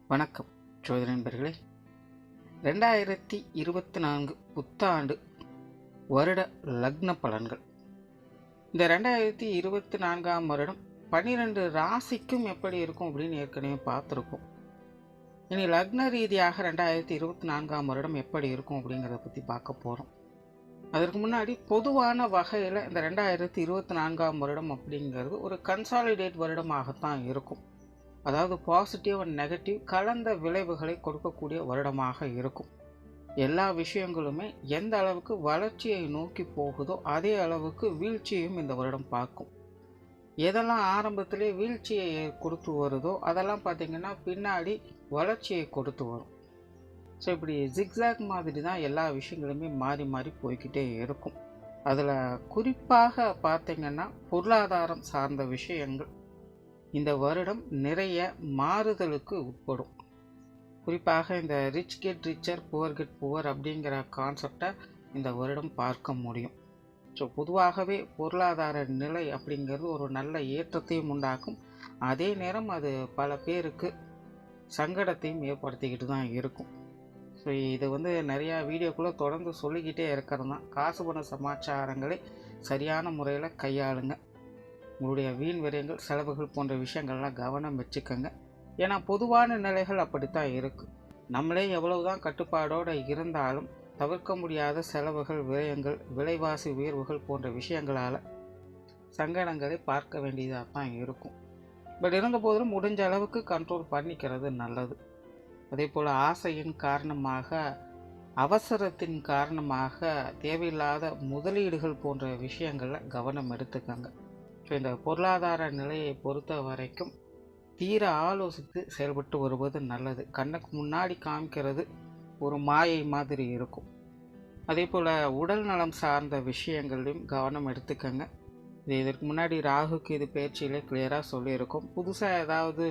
வணக்கம் ஜோதிட நண்பர்களே. 2024 புத்தாண்டு வருட லக்ன பலன்கள். இந்த 2024ஆம் வருடம் 12 ராசிக்கும் எப்படி இருக்கும் அப்படின்னு ஏற்கனவே பார்த்துருக்கோம். இனி லக்ன ரீதியாக 2024ஆம் வருடம் எப்படி இருக்கும் அப்படிங்கிறத பற்றி பார்க்க போகிறோம். அதற்கு முன்னாடி பொதுவான வகையில் இந்த 2024ஆம் வருடம் அப்படிங்கிறது ஒரு கன்சாலிடேட் வருடமாகத்தான் இருக்கும். அதாவது பாசிட்டிவ் அண்ட் நெகட்டிவ் கலந்த விளைவுகளை கொடுக்கக்கூடிய வருடமாக இருக்கும். எல்லா விஷயங்களுமே எந்த அளவுக்கு வளர்ச்சியை நோக்கி போகுதோ அதே அளவுக்கு வீழ்ச்சியையும் இந்த வருடம் பார்க்கும். எதெல்லாம் ஆரம்பத்திலே வீழ்ச்சியை கொடுத்து வருதோ அதெல்லாம் பார்த்திங்கன்னா பின்னாடி வளர்ச்சியை கொடுத்து வரும். ஸோ இப்படி ஜிக்ஸாக் மாதிரி தான் எல்லா விஷயங்களுமே மாறி மாறி போய்கிட்டே இருக்கும். அதில் குறிப்பாக பார்த்திங்கன்னா பொருளாதாரம் சார்ந்த விஷயங்கள் இந்த வருடம் நிறைய மாறுதலுக்கு உட்படும். குறிப்பாக இந்த rich get richer poor get poor அப்படிங்கிற கான்செப்டை இந்த வருடம் பார்க்க முடியும். ஸோ பொதுவாகவே பொருளாதார நிலை அப்படிங்கிறது ஒரு நல்ல ஏற்றத்தையும் உண்டாக்கும். அதே நேரம் அது பல பேருக்கு சங்கடத்தையும் ஏற்படுத்திக்கிட்டு தான் இருக்கும். ஸோ இது நிறையா வீடியோக்குள்ளே தொடர்ந்து சொல்லிக்கிட்டே இருக்கிறது தான். காசு பண சமாச்சாரங்களை சரியான முறையில் கையாளுங்க. உங்களுடைய வீண் விரயங்கள் செலவுகள் போன்ற விஷயங்கள்லாம் கவனம் வச்சுக்கோங்க. ஏன்னா பொதுவான நிலைகள் அப்படித்தான் இருக்குது. நம்மளே எவ்வளவுதான் கட்டுப்பாடோடு இருந்தாலும் தவிர்க்க முடியாத செலவுகள் விரயங்கள் விலைவாசி உயர்வுகள் போன்ற விஷயங்களால் சங்கடங்களை பார்க்க வேண்டியதாக தான் இருக்கும். பட் இருந்த போதிலும் முடிஞ்ச அளவுக்கு கண்ட்ரோல் பண்ணிக்கிறது நல்லது. அதே போல் ஆசையின் காரணமாக அவசரத்தின் காரணமாக தேவையில்லாத முதலீடுகள் போன்ற விஷயங்களில் கவனம் எடுத்துக்கோங்க. ஸோ இந்த பொருளாதார நிலையை பொறுத்த வரைக்கும் தீர ஆலோசித்து செயல்பட்டு வருவது நல்லது. கண்ணுக்கு முன்னாடி காமிக்கிறது ஒரு மாயை மாதிரி இருக்கும். அதே போல் உடல் நலம் சார்ந்த விஷயங்களையும் கவனம் எடுத்துக்கங்க. இதற்கு முன்னாடி ராகுக்கு இது பயிற்சியிலே கிளியராக சொல்லியிருக்கும். புதுசாக ஏதாவது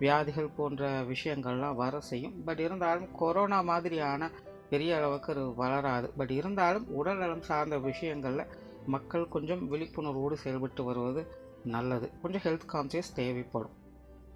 வியாதிகள் போன்ற விஷயங்கள்லாம் வர செய்யும். பட் இருந்தாலும் கொரோனா மாதிரியான பெரிய அளவுக்கு வளராது. பட் இருந்தாலும் உடல் நலம் சார்ந்த விஷயங்களில் மக்கள் கொஞ்சம் விழிப்புணர்வோடு செயல்பட்டு வருவது நல்லது. கொஞ்சம் ஹெல்த் கான்சியஸ் தேவைப்படும்.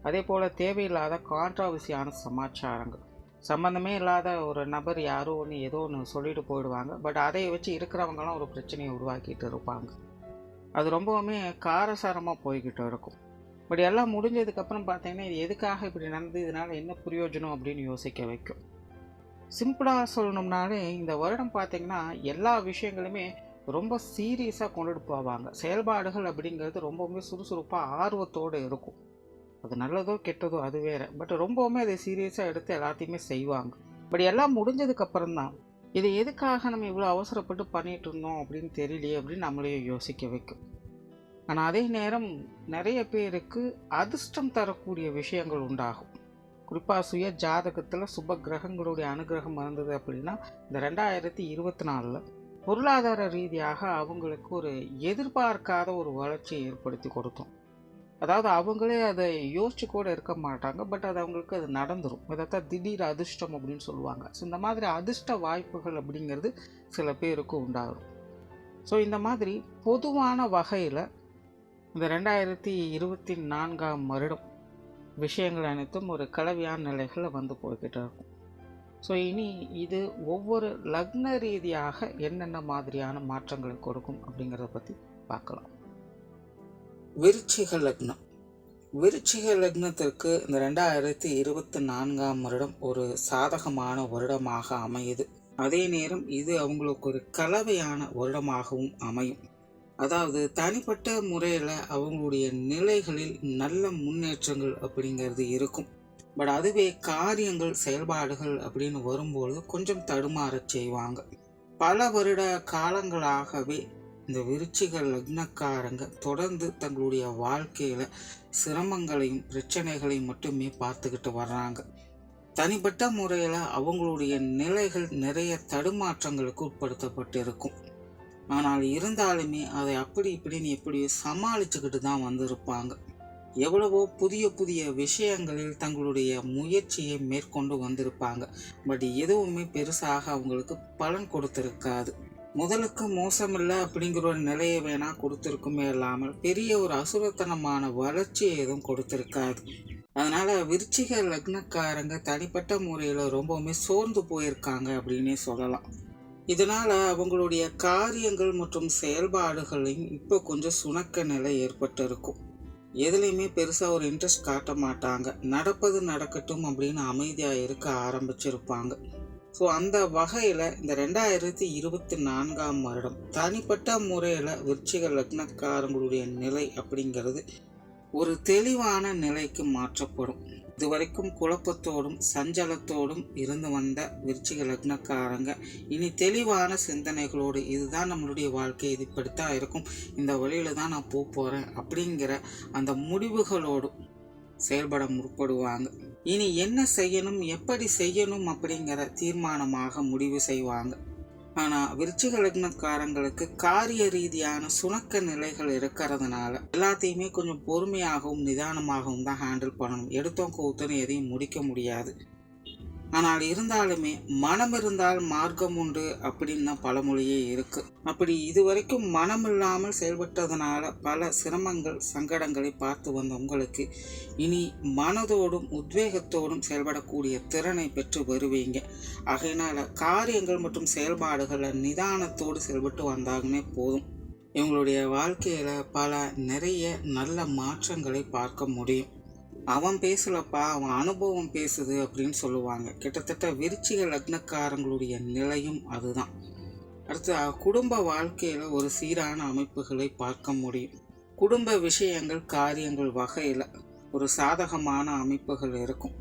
அதே போல் தேவையில்லாத கான்ட்ராவர்சியான சமாச்சாரங்கள், சம்மந்தமே இல்லாத ஒரு நபர் யாரோ ஒன்று ஏதோ ஒன்று சொல்லிட்டு போயிடுவாங்க. பட் அதை வச்சு இருக்கிறவங்களாம் ஒரு பிரச்சனையை உருவாக்கிட்டு இருப்பாங்க. அது ரொம்பவுமே காரசாரமாக போய்கிட்டு இருக்கும். பட் எல்லாம் முடிஞ்சதுக்கப்புறம் பார்த்தீங்கன்னா இது எதுக்காக இப்படி நடந்தது, இதனால் என்ன பிரயோஜனம் அப்படின்னு யோசிக்க வைக்கும். சிம்பிளாக சொல்லணும்னாலே இந்த வருடம் பார்த்திங்கன்னா எல்லா விஷயங்களுமே ரொம்ப சீரியஸாக கொண்டுட்டு போவாங்க. செயல்பாடுகள் அப்படிங்கிறது ரொம்பவுமே சுறுசுறுப்பாக ஆர்வத்தோடு இருக்கும். அது நல்லதோ கெட்டதோ அது வேறு. பட் ரொம்பவுமே அதை சீரியஸாக எடுத்து எல்லாத்தையுமே செய்வாங்க. பட் எல்லாம் முடிஞ்சதுக்கப்புறம் தான் இது எதுக்காக நம்ம இவ்வளோ அவசரப்பட்டு பண்ணிகிட்டு இருந்தோம் அப்படின்னு தெரியலையே அப்படின்னு நம்மளையே யோசிக்க வைக்கும். ஆனால் அதே நேரம் நிறைய பேருக்கு அதிர்ஷ்டம் தரக்கூடிய விஷயங்கள் உண்டாகும். குறிப்பாக சுய ஜாதகத்தில் சுப கிரகங்களுடைய அனுகிரகம் இருந்தது அப்படின்னா இந்த 2024 பொருளாதார ரீதியாக அவங்களுக்கு ஒரு எதிர்பார்க்காத ஒரு வளர்ச்சியை ஏற்படுத்தி கொடுத்தோம். அதாவது அவங்களே அதை யோசிச்சு கூட இருக்க மாட்டாங்க. பட் அது அவங்களுக்கு அது நடந்துடும். இதைத்தான் திடீர் அதிர்ஷ்டம் அப்படின்னு சொல்லுவாங்க. ஸோ இந்த மாதிரி அதிர்ஷ்ட வாய்ப்புகள் அப்படிங்கிறது சில பேருக்கு உண்டாகும். ஸோ இந்த மாதிரி பொதுவான வகையில் இந்த 2024ஆம் வருடம் விஷயங்கள் அனைத்தும் ஒரு கலவையான நிலைகளில் போய்கிட்டு இருக்கும். ஸோ இனி இது ஒவ்வொரு லக்ன ரீதியாக என்னென்ன மாதிரியான மாற்றங்களை கொடுக்கும் அப்படிங்கிறத பற்றி பார்க்கலாம். விருச்சிக லக்னம். விருச்சிக லக்னத்திற்கு இந்த 2024ஆம் வருடம் ஒரு சாதகமான வருடமாக அமையுது. அதே நேரம் இது அவங்களுக்கு ஒரு கலவையான வருடமாகவும் அமையும். அதாவது தனிப்பட்ட முறையில் அவங்களுடைய நிலைகளில் நல்ல முன்னேற்றங்கள் அப்படிங்கிறது இருக்கும். பட் அதுவே காரியங்கள் செயல்பாடுகள் அப்படின்னு வரும்பொழுது கொஞ்சம் தடுமாறச் செய்வாங்க. பல வருட காலங்களாகவே இந்த விருச்சிக லக்னக்காரங்க தொடர்ந்து தங்களுடைய வாழ்க்கையில் சிரமங்களையும் பிரச்சனைகளையும் மட்டுமே பார்த்துக்கிட்டு வர்றாங்க. தனிப்பட்ட முறையில் அவங்களுடைய நிலைகள் நிறைய தடுமாற்றங்களுக்கு உட்படுத்தப்பட்டு இருக்கும். ஆனால் இருந்தாலுமே அதை அப்படி இப்படின்னு எப்படியோ சமாளிச்சுக்கிட்டு தான் வந்திருப்பாங்க. எவ்வளவோ புதிய புதிய விஷயங்களில் தங்களுடைய முயற்சியை மேற்கொண்டு வந்திருப்பாங்க. பட் எதுவுமே பெருசாக அவங்களுக்கு பலன் கொடுத்திருக்காது. முதலுக்கு மோசமில்லை அப்படிங்கிற ஒரு நிலையை வேணா கொடுத்துருக்குமே இல்லாமல் பெரிய ஒரு அசுரத்தனமான வளர்ச்சியை எதுவும் கொடுத்திருக்காது. அதனால் விருச்சிக லக்னக்காரங்க தனிப்பட்ட முறையில் ரொம்பவுமே சோர்ந்து போயிருக்காங்க அப்படின்னே சொல்லலாம். இதனால் அவங்களுடைய காரியங்கள் மற்றும் செயல்பாடுகளையும் இப்போ கொஞ்சம் சுணக்க நிலை ஏற்பட்டு இருக்கும். எதுலேயுமே பெருசாக ஒரு இன்ட்ரெஸ்ட் காட்ட மாட்டாங்க. நடப்பது நடக்கட்டும் அப்படின்னு அமைதியாக இருக்க ஆரம்பிச்சிருப்பாங்க. ஸோ அந்த வகையில் இந்த 2024ஆம் வருடம் தனிப்பட்ட முறையில் விருச்சிக லக்னக்காரங்களுடைய நிலை அப்படிங்கிறது ஒரு தெளிவான நிலைக்கு மாற்றப்படும். இதுவரைக்கும் குழப்பத்தோடும் சஞ்சலத்தோடும் இருந்து வந்த விருச்சிக லக்னக்காரங்க இனி தெளிவான சிந்தனைகளோடு இதுதான் நம்மளுடைய வாழ்க்கை, இது இப்படித்தான் இருக்கும், இந்த வழியில தான் நான் போகிறேன் அப்படிங்கிற அந்த முடிவுகளோடு செயல்பட முற்படுவாங்க. இனி என்ன செய்யணும், எப்படி செய்யணும் அப்படிங்கிற தீர்மானமாக முடிவு செய்வாங்க. ஆனால் விருச்சிக லக்னக்காரங்களுக்கு காரிய ரீதியான சுணக்க நிலைகள் இருக்கிறதுனால எல்லாத்தையுமே கொஞ்சம் பொறுமையாகவும் நிதானமாகவும் தான் ஹேண்டில் பண்ணணும். எடுத்தோம் கவுத்தோன்னு எதையும் முடிக்க முடியாது. ஆனால் இருந்தாலுமே மனம் இருந்தால் மார்க்கம் உண்டு அப்படின்னு தான் பழமொழியே இருக்கு. அப்படி இதுவரைக்கும் மனம் இல்லாமல் செயல்பட்டதுனால பல சிரமங்கள் சங்கடங்களை பார்த்து வந்த உங்களுக்கு இனி மனதோடும் உத்வேகத்தோடும் செயல்படக்கூடிய திறனை பெற்று வருவீங்க. ஆகையினால காரியங்கள் மற்றும் செயல்பாடுகளை நிதானத்தோடு செயல்பட்டு வந்தாங்கன்னே போதும். இவங்களுடைய வாழ்க்கையில நிறைய நல்ல மாற்றங்களை பார்க்க முடியும். அவன் பேசலப்பா, அவன் அனுபவம் பேசுது அப்படின்னு சொல்லுவாங்க. கிட்டத்தட்ட விருச்சிக லக்னக்காரங்களுடைய நிலையும் அதுதான். அடுத்து குடும்ப வாழ்க்கையில ஒரு சீரான அமைப்புகளை பார்க்க முடியும். குடும்ப விஷயங்கள் காரியங்கள் வகையில ஒரு சாதகமான அமைப்புகள் இருக்கும்.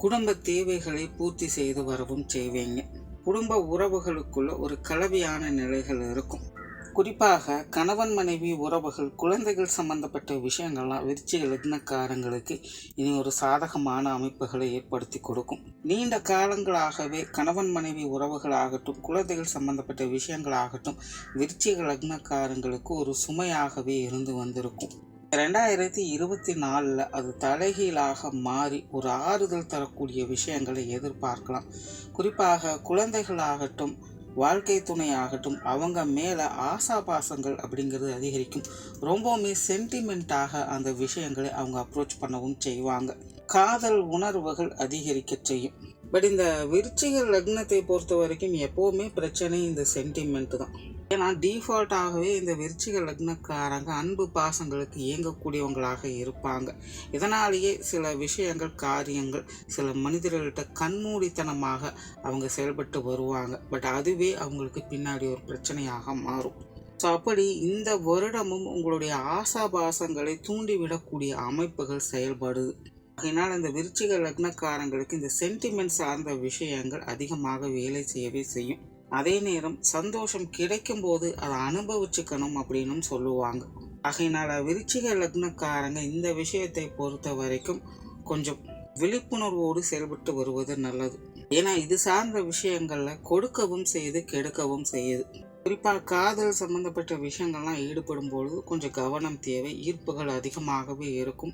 குடும்ப தேவைகளை பூர்த்தி செய்து வரவும் செய்வீங்க. குடும்ப உறவுகளுக்குள்ள ஒரு கலவையான நிலைகள் இருக்கும். குறிப்பாக கணவன் மனைவி உறவுகள் குழந்தைகள் சம்பந்தப்பட்ட விஷயங்கள்லாம் விருச்சிக லக்னக்காரங்களுக்கு இனி ஒரு சாதகமான அமைப்புகளை ஏற்படுத்தி கொடுக்கும். நீண்ட காலங்களாகவே கணவன் மனைவி உறவுகளாகட்டும் குழந்தைகள் சம்பந்தப்பட்ட விஷயங்களாகட்டும் விருச்சிக லக்னக்காரங்களுக்கு ஒரு சுமையாகவே இருந்து வந்திருக்கும். 2024 அது தலைகீழாக மாறி ஒரு ஆறுதல் தரக்கூடிய விஷயங்களை எதிர்பார்க்கலாம். குறிப்பாக குழந்தைகளாகட்டும் வாழ்க்கை துணையாகட்டும் அவங்க மேலே ஆசாபாசங்கள் அப்படிங்கிறது அதிகரிக்கும். ரொம்பவுமே சென்டிமெண்ட்டாக அந்த விஷயங்களை அவங்க அப்ரோச் பண்ணவும் செய்வாங்க. காதல் உணர்வுகள் அதிகரிக்க செய்யும். பட் இந்த விருச்சிக லக்னத்தை பொறுத்த வரைக்கும் எப்போவுமே பிரச்சனை இந்த சென்டிமெண்ட் தான். ஏன்னா டிஃபால்ட்டாகவே இந்த விருச்சிக லக்னக்காரங்க அன்பு பாசங்களுக்கு இயங்கக்கூடியவங்களாக இருப்பாங்க. இதனாலேயே சில விஷயங்கள் காரியங்கள் சில மனிதர்கள்ட்ட கண்மூடித்தனமாக அவங்க செயல்பட்டு வருவாங்க. பட் அதுவே அவங்களுக்கு பின்னாடி ஒரு பிரச்சனையாக மாறும். ஸோ அப்படி இந்த வருடமும் உங்களுடைய ஆசாபாசங்களை தூண்டிவிடக்கூடிய அமைப்புகள் செயல்படுது. அதனால் இந்த விருச்சிக லக்னக்காரங்களுக்கு இந்த சென்டிமெண்ட் சார்ந்த விஷயங்கள் அதிகமாக வேலை செய்யவே செய்யும். அதே நேரம் சந்தோஷம் கிடைக்கும் போது அதை அனுபவிச்சுக்கணும் அப்படின்னு சொல்லுவாங்க. ஆகையினால விருச்சிக லக்னக்காரங்க இந்த விஷயத்தை பொறுத்த வரைக்கும் கொஞ்சம் விழிப்புணர்வோடு செயல்பட்டு வருவது நல்லது. ஏன்னா இது சார்ந்த விஷயங்கள்ல கொடுக்கவும் செய்து கெடுக்கவும் செய்யுது. குறிப்பாக காதல் சம்பந்தப்பட்ட விஷயங்கள்லாம் ஈடுபடும் பொழுது கொஞ்சம் கவனம் தேவை. ஈர்ப்புகள் அதிகமாகவே இருக்கும்.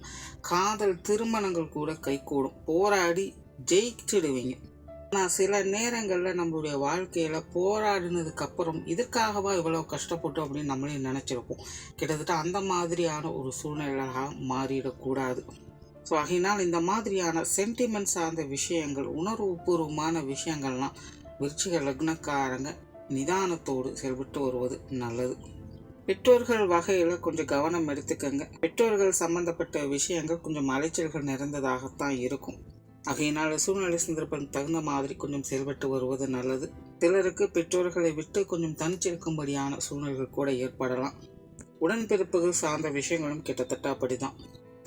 காதல் திருமணங்கள் கூட கைகூடும். போராடி ஜெயிச்சிடுவீங்க. ஆனால் சில நேரங்களில் நம்மளுடைய வாழ்க்கையில் போராடினதுக்கு அப்புறம் இதற்காகவா இவ்வளோ கஷ்டப்பட்டோம் அப்படின்னு நம்மளே நினச்சிருப்போம். கிட்டத்தட்ட அந்த மாதிரியான ஒரு சூழ்நிலையாக மாறிடக்கூடாது. ஸோ ஆகையினால் இந்த மாதிரியான சென்டிமெண்ட் சார்ந்த விஷயங்கள் உணர்வுபூர்வமான விஷயங்கள்லாம் விருச்சிக லக்னக்காரங்க நிதானத்தோடு செயல்பட்டு வருவது நல்லது. பெற்றோர்கள் வகையில் கொஞ்சம் கவனம் எடுத்துக்கங்க. பெற்றோர்கள் சம்பந்தப்பட்ட விஷயங்கள் கொஞ்சம் அலைச்சல்கள் நிறைந்ததாகத்தான் இருக்கும். ஆகையினால் சூழ்நிலை சந்தர்ப்பம் தகுந்த மாதிரி கொஞ்சம் செயல்பட்டு வருவது நல்லது. சிலருக்கு பெற்றோர்களை விட்டு கொஞ்சம் தனிச்சிருக்கும்படியான சூழ்நிலைகள் கூட ஏற்படலாம். உடன்பிறப்புகள் சார்ந்த விஷயங்களும் கிட்டத்தட்ட அப்படிதான்.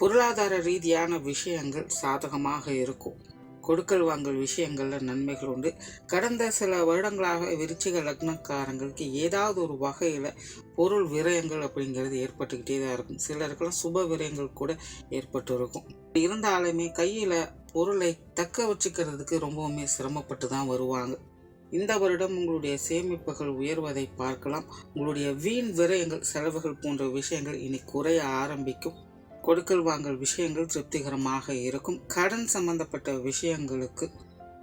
பொருளாதார ரீதியான விஷயங்கள் சாதகமாக இருக்கும். கொடுக்கல் வாங்கல் விஷயங்கள்ல நன்மைகள் உண்டு. கடந்த சில வருடங்களாக விருச்சிக லக்னக்காரங்களுக்கு ஏதாவது ஒரு வகையில் பொருள் விரயங்கள் அப்படிங்கிறது ஏற்பட்டுக்கிட்டே தான் இருக்கும். சிலருக்கெல்லாம் சுப விரயங்கள் கூட ஏற்பட்டு இருக்கும். இருந்தாலுமே கையில் பொருளை தக்க வச்சுக்கிறதுக்கு ரொம்பவுமே சிரமப்பட்டு தான் வருவாங்க. இந்த வருடம் உங்களுடைய சேமிப்புகள் உயர்வதை பார்க்கலாம். உங்களுடைய வீண் விரயங்கள் செலவுகள் போன்ற விஷயங்கள் இனி குறைய ஆரம்பிக்கும். கொடுக்கல் வாங்கல் விஷயங்கள் திருப்திகரமாக இருக்கும். கடன் சம்பந்தப்பட்ட விஷயங்களுக்கு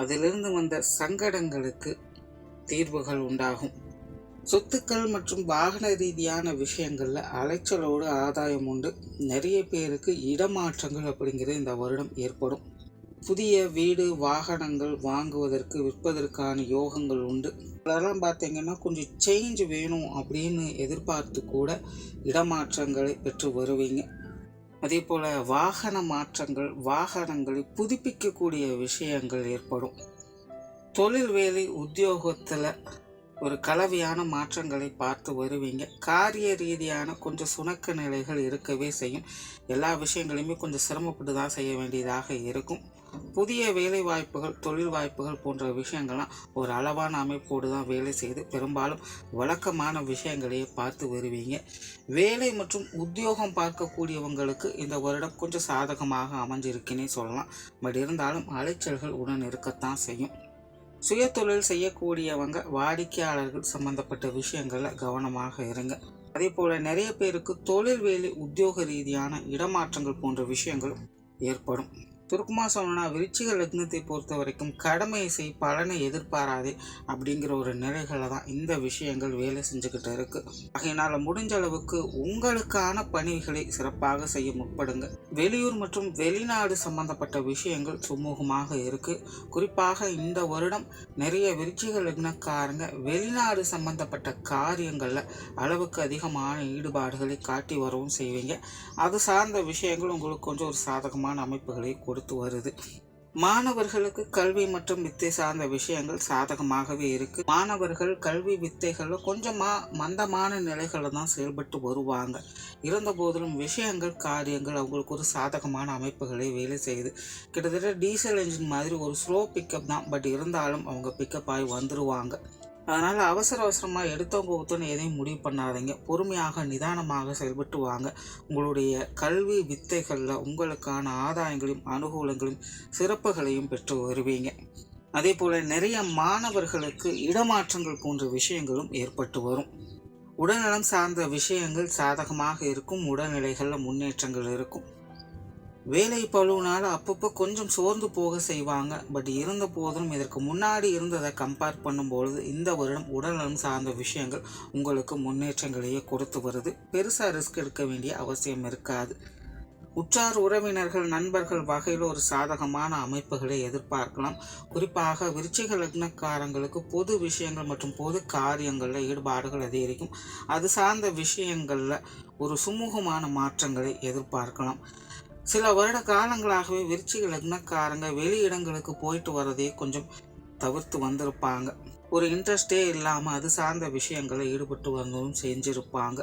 அதிலிருந்து வந்த சங்கடங்களுக்கு தீர்வுகள் உண்டாகும். சொத்துக்கள் மற்றும் வாகன ரீதியான விஷயங்களில் அலைச்சலோடு ஆதாயம் உண்டு. நிறைய பேருக்கு இடமாற்றங்கள் அப்படிங்கிறது இந்த வருடம் ஏற்படும். புதிய வீடு வாகனங்கள் வாங்குவதற்கு விற்பதற்கான யோகங்கள் உண்டு. அதெல்லாம் பார்த்தீங்கன்னா கொஞ்சம் சேஞ்ச் வேணும் அப்படின்னு எதிர்பார்த்து கூட இடமாற்றங்களை பெற்று வருவீங்க. அதே போல் வாகன மாற்றங்கள், வாகனங்களை புதுப்பிக்கக்கூடிய விஷயங்கள் ஏற்படும். தொழில் வேலை உத்தியோகத்தில் ஒரு கலவையான மாற்றங்களை பார்த்து வருவீங்க. காரிய ரீதியான கொஞ்சம் சுணக்க நிலைகள் இருக்கவே செய்யும். எல்லா விஷயங்களையுமே கொஞ்சம் சிரமப்பட்டு தான் செய்ய வேண்டியதாக இருக்கும். புதிய வேலை வாய்ப்புகள், தொழில் வாய்ப்புகள் போன்ற விஷயங்கள்லாம் ஒரு அளவான அமைப்போடு தான் வேலை செய்து பெரும்பாலும் வழக்கமான விஷயங்களையே பார்த்து வருவீங்க. வேலை மற்றும் உத்தியோகம் பார்க்கக்கூடியவங்களுக்கு இந்த வருடம் கொஞ்சம் சாதகமாக அமைஞ்சிருக்குன்னே சொல்லலாம். பட் இருந்தாலும் அலைச்சல்கள் உடன் இருக்கத்தான் செய்யும். சுய தொழில் செய்யக்கூடியவங்க வாடிக்கையாளர்கள் சம்பந்தப்பட்ட விஷயங்களில் கவனமாக இருங்க. அதே போல் நிறைய பேருக்கு தொழில் வேலை உத்தியோக ரீதியான இடமாற்றங்கள் போன்ற விஷயங்களும் ஏற்படும். சுருக்கமாக சொல்லணும்னா விருச்சிக லக்னத்தை பொறுத்த வரைக்கும் கடமையை செய் பலனை எதிர்பாராதே அப்படிங்கிற ஒரு நிலைகளை தான் இந்த விஷயங்கள் வேலை செஞ்சுக்கிட்டு இருக்கு. ஆகையினால் முடிஞ்ச அளவுக்கு உங்களுக்கான பணிகளை சிறப்பாக செய்ய முற்படுங்க. வெளியூர் மற்றும் வெளிநாடு சம்பந்தப்பட்ட விஷயங்கள் சுமூகமாக இருக்கு. குறிப்பாக இந்த வருடம் நிறைய விருச்சிக லக்னக்காரங்க வெளிநாடு சம்பந்தப்பட்ட காரியங்களில் அளவுக்கு அதிகமான ஈடுபாடுகளை காட்டி வரவும் செய்வீங்க. அது சார்ந்த விஷயங்கள் உங்களுக்கு கொஞ்சம் ஒரு சாதகமான அமைப்புகளை கொடுத்து வருது. மாணவர்களுக்கு கல்வி மற்றும் வித்தை சார்ந்த விஷயங்கள் சாதகமாகவே இருக்கு. மாணவர்கள் கல்வி வித்தைகளில் கொஞ்சமா மந்தமான நிலைகளை தான் செயல்பட்டு வருவாங்க. இருந்த போதிலும் விஷயங்கள் காரியங்கள் அவங்களுக்கு ஒரு சாதகமான அமைப்புகளை வேலை செய்யுது. கிட்டத்தட்ட டீசல் என்ஜின் மாதிரி ஒரு ஸ்லோ பிக்கப் தான். பட் இருந்தாலும் அவங்க பிக்கப் ஆகி வந்துருவாங்க. அதனால் அவசரமாக எடுத்தவங்க ஒருத்தவங்க எதையும் முடிவு பண்ணாதீங்க. பொறுமையாக நிதானமாக செயல்பட்டு வாங்க. உங்களுடைய கல்வி வித்தைகளில் உங்களுக்கான ஆதாயங்களையும் அனுகூலங்களையும் சிறப்புகளையும் பெற்று வருவீங்க. அதே போல் நிறைய மாணவர்களுக்கு இடமாற்றங்கள் போன்ற விஷயங்களும் ஏற்பட்டு வரும். உடல்நலம் சார்ந்த விஷயங்கள் சாதகமாக இருக்கும். உடல்நிலைகளில் முன்னேற்றங்கள் இருக்கும். வேலை பழுவினால அப்பப்போ கொஞ்சம் சோர்ந்து போக செய்வாங்க. பட் இருந்த போதிலும் இதற்கு முன்னாடி இருந்ததை கம்பேர் பண்ணும்பொழுது இந்த வருடம் உடல்நலம் சார்ந்த விஷயங்கள் உங்களுக்கு முன்னேற்றங்களையே கொடுத்து வருது. பெருசாக ரிஸ்க் எடுக்க வேண்டிய அவசியம் இருக்காது. உற்றார் உறவினர்கள் நண்பர்கள் வகையில் ஒரு சாதகமான அமைப்புகளை எதிர்பார்க்கலாம். குறிப்பாக விருச்சிக லக்னக்காரங்களுக்கு பொது விஷயங்கள் மற்றும் பொது காரியங்களில் ஈடுபாடுகள் அதிகரிக்கும். அது சார்ந்த விஷயங்களில் ஒரு சுமூகமான மாற்றங்களை எதிர்பார்க்கலாம். சில வருட காலங்களாகவே விருச்சிக லக்னக்காரங்க வெளி இடங்களுக்கு போயிட்டு வரதே கொஞ்சம் தவிர்த்து வந்திருப்பாங்க. ஒரு இன்ட்ரெஸ்டே இல்லாமல் அது சார்ந்த விஷயங்களை ஈடுபட்டு வந்ததும் செஞ்சிருப்பாங்க.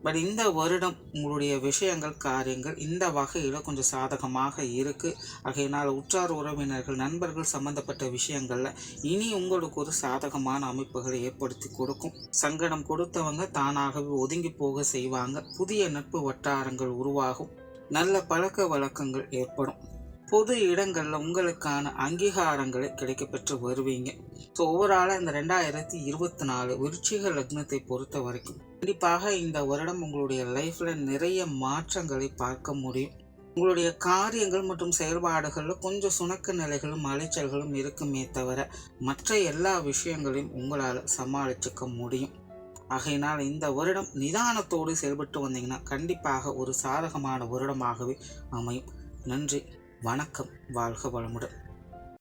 பட் இந்த வருடம் உங்களுடைய விஷயங்கள் காரியங்கள் இந்த வகையில் கொஞ்சம் சாதகமாக இருக்குது. ஆகையினால் உற்றார் உறவினர்கள் நண்பர்கள் சம்பந்தப்பட்ட விஷயங்களில் இனி உங்களுக்கு ஒரு சாதகமான அமைப்புகளை ஏற்படுத்தி கொடுக்கும். சங்கடம் கொடுத்தவங்க தானாகவே ஒதுங்கி போக செய்வாங்க. புதிய நட்பு வட்டாரங்கள் உருவாகும். நல்ல பழக்க வழக்கங்கள் ஏற்படும். பொது இடங்களில் உங்களுக்கான அங்கீகாரங்களை கிடைக்கப்பெற்று வருவீங்க. ஸோ ஓவராலாக இந்த 2024 விருச்சிக லக்னத்தை பொறுத்த வரைக்கும் கண்டிப்பாக இந்த வருடம் உங்களுடைய லைஃப்பில் நிறைய மாற்றங்களை பார்க்க முடியும். உங்களுடைய காரியங்கள் மற்றும் செயல்பாடுகளில் கொஞ்சம் சுணக்க நிலைகளும் அலைச்சல்களும் இருக்குமே தவிர மற்ற எல்லா விஷயங்களையும் உங்களால் சமாளிச்சுக்க முடியும். ஆகையினால் இந்த வருடம் நிதானத்தோடு செயல்பட்டு வந்தீங்கன்னா கண்டிப்பாக ஒரு சாதகமான வருடமாகவே அமையும். நன்றி, வணக்கம், வாழ்க வளமுடன்.